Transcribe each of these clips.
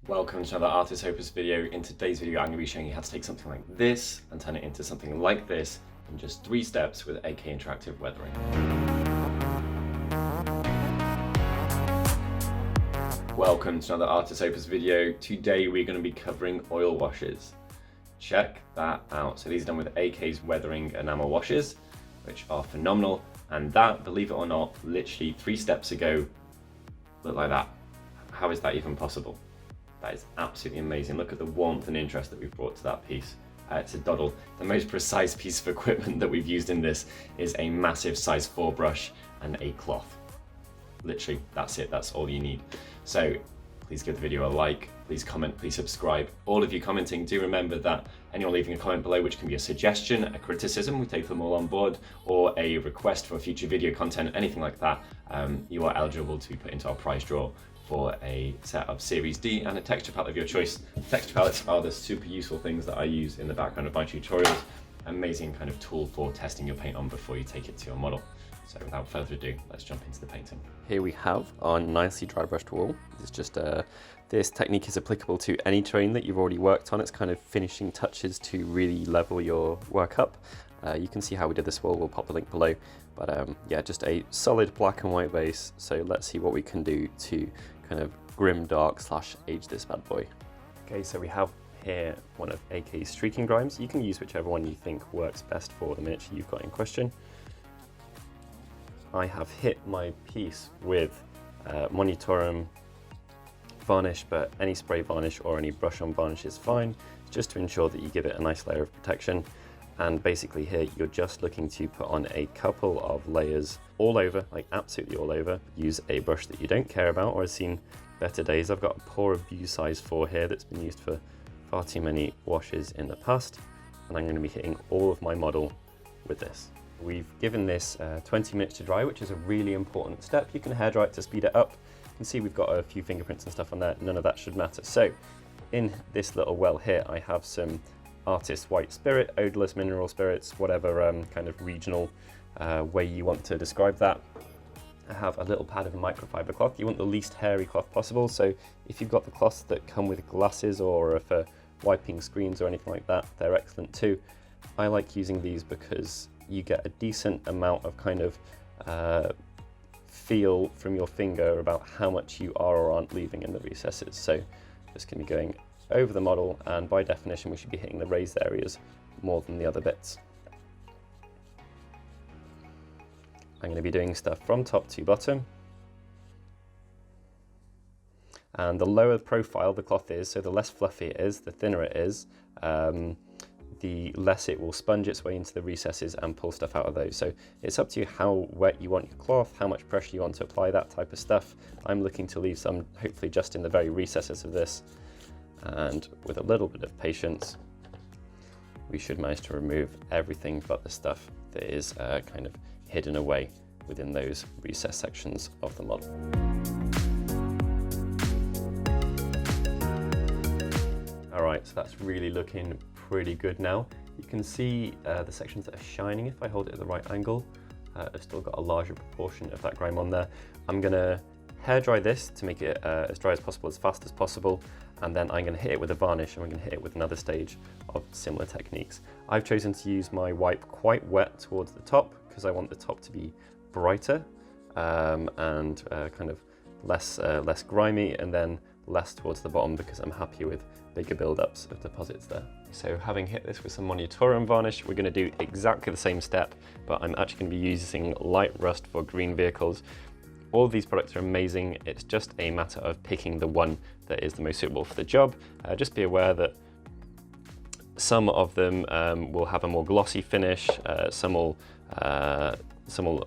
Welcome to another Artis Opus video. In today's video I'm going to be showing you how to take something like this and turn it into something like this in just 3 steps with AK Interactive Weathering. Welcome to another Artis Opus video. Today we're going to be covering oil washes. Check that out. So these are done with AK's Weathering enamel washes, which are phenomenal. And that, believe it or not, literally 3 steps ago looked like that. How is that even possible? That is absolutely amazing. Look at the warmth and interest that we've brought to that piece. It's a doddle. The most precise piece of equipment that we've used in this is a massive size 4 brush and a cloth. Literally, that's it. That's all you need. So please give the video a like, please comment, please subscribe. All of you commenting, do remember that anyone leaving a comment below, which can be a suggestion, a criticism, we take them all on board, or a request for future video content, anything like that, you are eligible to be put into our prize draw for a set of Series D and a texture palette of your choice. Texture palettes are the super useful things that I use in the background of my tutorials. Amazing kind of tool for testing your paint on before you take it to your model. So without further ado, let's jump into the painting. Here we have our nicely dry brushed wall. It's just this technique is applicable to any terrain that you've already worked on. It's kind of finishing touches to really level your work up. You can see how we did this wall, we'll pop a link below. But yeah, just a solid black and white base. So let's see what we can do to kind of Grimdark / age this bad boy. Okay, so we have here one of AK's Streaking Grimes. You can use whichever one you think works best for the miniature you've got in question. I have hit my piece with Monitorum varnish, but any spray varnish or any brush on varnish is fine, just to ensure that you give it a nice layer of protection. And basically here, you're just looking to put on a couple of layers all over, like absolutely all over. Use a brush that you don't care about or has seen better days. I've got a poor abuse size 4 here that's been used for far too many washes in the past. And I'm going to be hitting all of my model with this. We've given this 20 minutes to dry, which is a really important step. You can hairdry it to speed it up. You can see we've got a few fingerprints and stuff on there. None of that should matter. So in this little well here, I have some Artis white spirit, odorless mineral spirits, whatever kind of regional way you want to describe that. I have a little pad of microfiber cloth. You want the least hairy cloth possible. So if you've got the cloths that come with glasses or for wiping screens or anything like that, they're excellent too. I like using these because you get a decent amount of kind of feel from your finger about how much you are or aren't leaving in the recesses. So just going to be going over the model, and by definition we should be hitting the raised areas more than the other bits. I'm going to be doing stuff from top to bottom, and the lower profile the cloth is, so the less fluffy it is, the thinner it is, the less it will sponge its way into the recesses and pull stuff out of those. So it's up to you how wet you want your cloth, how much pressure you want to apply, that type of stuff. I'm looking to leave some hopefully just in the very recesses of this, and with a little bit of patience we should manage to remove everything but the stuff that is kind of hidden away within those recess sections of the model. Alright, so that's really looking pretty good now. You can see the sections that are shining if I hold it at the right angle. I've still got a larger proportion of that grime on there. I'm going to hair dry this to make it as dry as possible, as fast as possible, and then I'm going to hit it with a varnish, and we're going to hit it with another stage of similar techniques. I've chosen to use my wipe quite wet towards the top because I want the top to be brighter and kind of less grimy, and then less towards the bottom because I'm happy with bigger build-ups of deposits there. So having hit this with some Monitorum varnish, we're going to do exactly the same step, but I'm actually going to be using light rust for green vehicles. All of these products are amazing. It's just a matter of picking the one that is the most suitable for the job. Just be aware that some of them will have a more glossy finish. Some will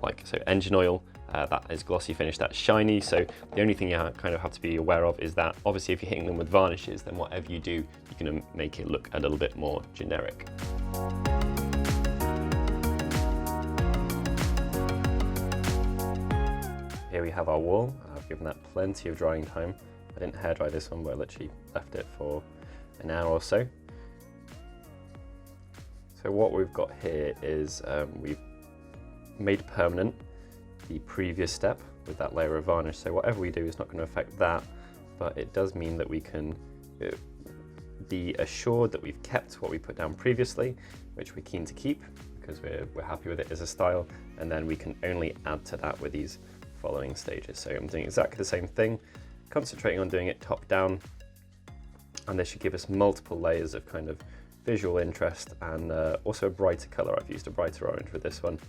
like, so engine oil, that is glossy finish, that's shiny. So the only thing you kind of have to be aware of is that obviously if you're hitting them with varnishes, then whatever you do, you're going to make it look a little bit more generic. Here we have our wall. I've given that plenty of drying time. I didn't hair dry this one, but I literally left it for an hour or so. So what we've got here is we've made permanent the previous step with that layer of varnish. So whatever we do is not going to affect that. but it does mean that we can be assured that we've kept what we put down previously, which we're keen to keep because we're happy with it as a style, and then we can only add to that with these following stages. So I'm doing exactly the same thing, concentrating on doing it top down, and this should give us multiple layers of kind of visual interest and also a brighter color. I've used a brighter orange with this one.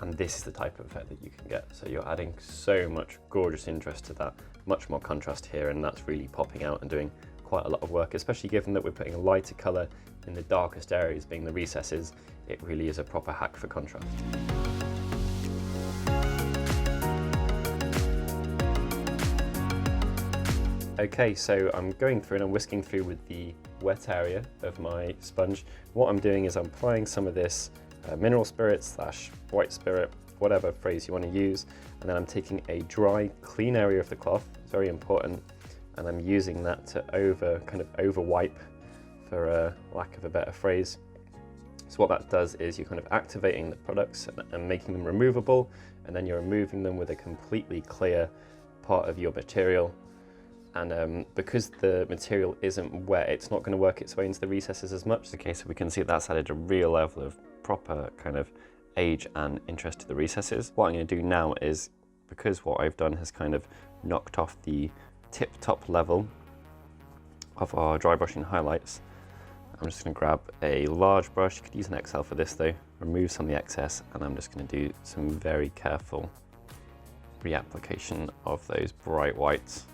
And this is the type of effect that you can get. So you're adding so much gorgeous interest to that, much more contrast here, and that's really popping out and doing quite a lot of work, especially given that we're putting a lighter color in the darkest areas, being the recesses. It really is a proper hack for contrast. Okay, so I'm going through and I'm whisking through with the wet area of my sponge. What I'm doing is I'm applying some of this mineral spirit / white spirit, whatever phrase you want to use, and then I'm taking a dry, clean area of the cloth, it's very important, and I'm using that to over wipe, for lack of a better phrase. So what that does is you're kind of activating the products and making them removable, and then you're removing them with a completely clear part of your material. And because the material isn't wet, it's not going to work its way into the recesses as much. Okay, so we can see that's added a real level of proper kind of age and interest to the recesses. What I'm going to do now is, because what I've done has kind of knocked off the tip-top level of our dry brushing highlights, I'm just going to grab a large brush. You could use an XL for this though, remove some of the excess, and I'm just going to do some very careful reapplication of those bright whites.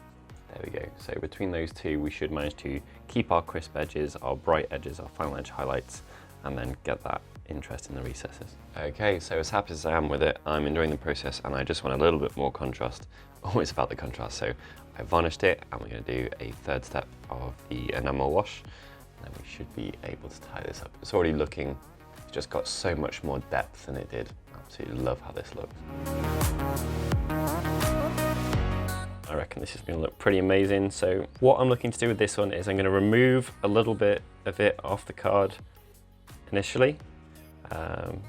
There we go. So between those two, we should manage to keep our crisp edges, our bright edges, our final edge highlights, and then get that interest in the recesses. Okay, so as happy as I am with it, I'm enjoying the process, and I just want a little bit more contrast. Always about the contrast. So I varnished it, and we're going to do a third step of the enamel wash, and then we should be able to tie this up. It's already looking, it's just got so much more depth than it did. Absolutely love how this looks. I reckon this is going to look pretty amazing. So what I'm looking to do with this one is I'm going to remove a little bit of it off the card initially. So I'm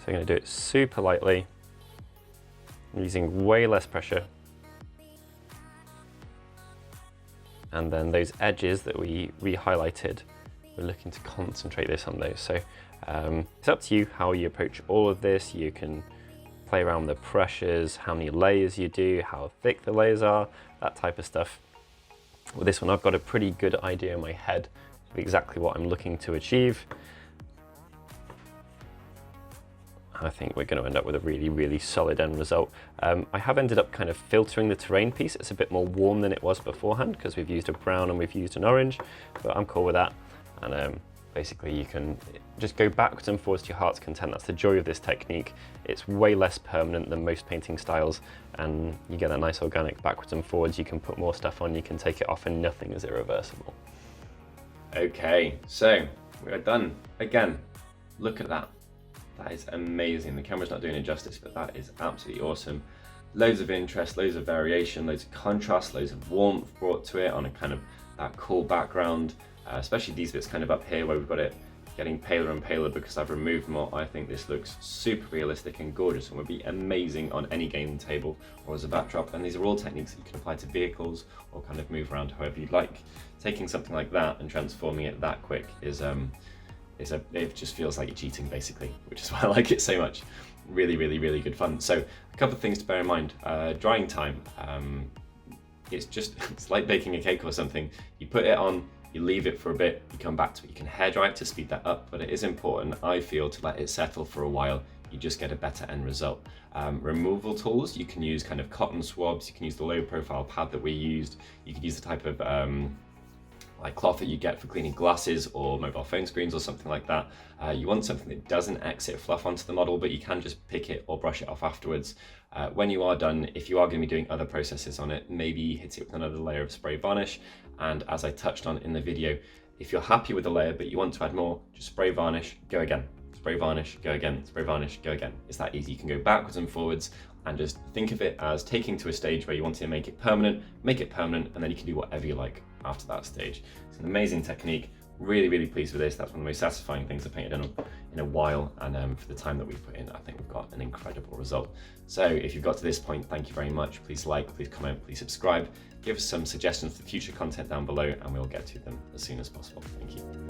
going to do it super lightly, using way less pressure. And then those edges that we re-highlighted, we're looking to concentrate this on those. So it's up to you how you approach all of this. You can play around with the pressures, how many layers you do, how thick the layers are, that type of stuff. With this one, I've got a pretty good idea in my head of exactly what I'm looking to achieve. I think we're going to end up with a really, really solid end result. I have ended up kind of filtering the terrain piece. It's a bit more warm than it was beforehand because we've used a brown and we've used an orange, but I'm cool with that. And basically you can just go backwards and forwards to your heart's content. That's the joy of this technique. It's way less permanent than most painting styles, and you get that nice organic backwards and forwards. You can put more stuff on, you can take it off, and nothing is irreversible. Okay, so we are done. Again, look at that. That is amazing. The camera's not doing it justice, but that is absolutely awesome. Loads of interest, loads of variation, loads of contrast, loads of warmth brought to it on a kind of that cool background. Especially these bits kind of up here where we've got it getting paler and paler because I've removed more. I think this looks super realistic and gorgeous and would be amazing on any game table or as a backdrop. And these are all techniques that you can apply to vehicles or kind of move around however you'd like. Taking something like that and transforming it that quick is it just feels like you're cheating basically, which is why I like it so much. Really, really, really good fun. So a couple of things to bear in mind. Drying time. It's like baking a cake or something. You put it on, you leave it for a bit, you come back to it. You can hair dry it to speed that up, but it is important, I feel, to let it settle for a while. You just get a better end result. Removal tools, you can use kind of cotton swabs, you can use the low profile pad that we used, you could use the type of like cloth that you get for cleaning glasses or mobile phone screens or something like that. You want something that doesn't exit fluff onto the model, but you can just pick it or brush it off afterwards. When you are done, if you are going to be doing other processes on it, maybe hit it with another layer of spray varnish. And as I touched on in the video, if you're happy with the layer but you want to add more, just spray varnish, go again. Spray varnish, go again. Spray varnish, go again. It's that easy. You can go backwards and forwards and just think of it as taking to a stage where you want to make it permanent, and then you can do whatever you like after that stage. It's an amazing technique, Really, really pleased with this. That's one of the most satisfying things I've painted in a while, and for the time that we've put in, I think we've got an incredible result. So if you've got to this point, thank you very much. Please like, please comment, please subscribe. Give us some suggestions for future content down below, and we'll get to them as soon as possible. Thank you.